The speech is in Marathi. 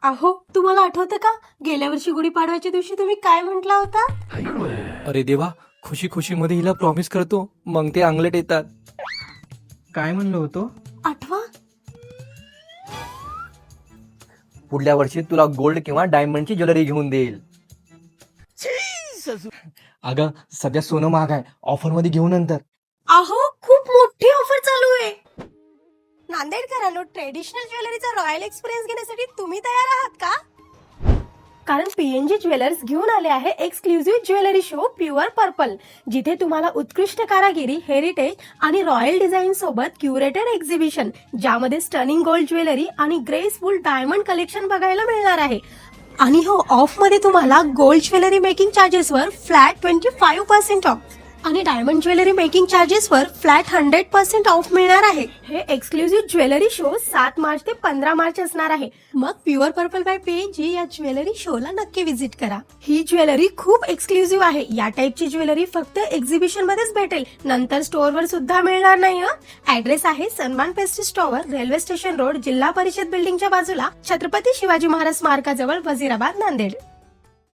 अहो, तुम्हाला आठवतं का गेल्या वर्षी गुढीपाडव्याच्या दिवशी तुम्ही काय म्हटला होता? अरे देवा, खुशी खुशी मध्ये हिला प्रॉमिस करतो, मग ते अंगलट येतात. काय म्हणलो होतो? आठवा. पुढल्या वर्षी तुला गोल्ड किंवा डायमंडची ज्वेलरी घेऊन देईल. अगं सध्या सोनं महाग आहे, ऑफर मध्ये घेऊ नंतर. अहो, खूप मोठी ऑफर चालू आहे. नांदेडकरांनो, ट्रेडिशनल ज्वेलरीचा रॉयल एक्सपिरियन्स घेण्यासाठी तुम्ही तयार आहात का? कारण पीएनजी ज्वेलर्स घेऊन आले आहे exclusive jewellery show pure purple, जिथे तुम्हाला उत्कृष्ट कारागिरी, हेरिटेज आणि रॉयल डिझाईन सोबत क्युरेटेड एक्झिबिशन, ज्यामध्ये स्टनिंग गोल्ड ज्वेलरी आणि ग्रेसफुल डायमंड कलेक्शन बघायला मिळणार आहे. आणि हो, ऑफ मध्ये तुम्हाला गोल्ड ज्वेलरी मेकिंग चार्जेसवर फ्लॅट 25% ऑफ आणि डायमंड ज्वेलरी मेकिंग चार्जेसवर फ्लॅट 100% ऑफ मिळणार आहे. हे एक्सक्लुझिव्ह ज्वेलरी शो 7 मार्च ते 15 मार्च असणार आहे. मग प्युअर पर्पल बाय पीएनजी या ज्वेलरी शोला नक्की विजिट करा. ही ज्वेलरी खूप एक्सक्लुझिव्ह आहे. या टाईपची ज्वेलरी फक्त एक्झिबिशन मध्येच भेटेल, नंतर स्टोअरवर सुद्धा मिळणार नाही. ऍड्रेस आहे सन्मान pastry store, railway station road, जिल्हा परिषद बिल्डिंगच्या बाजूला, छत्रपती शिवाजी महाराज स्मारकाजवळ, वजीराबाद, नांदेड.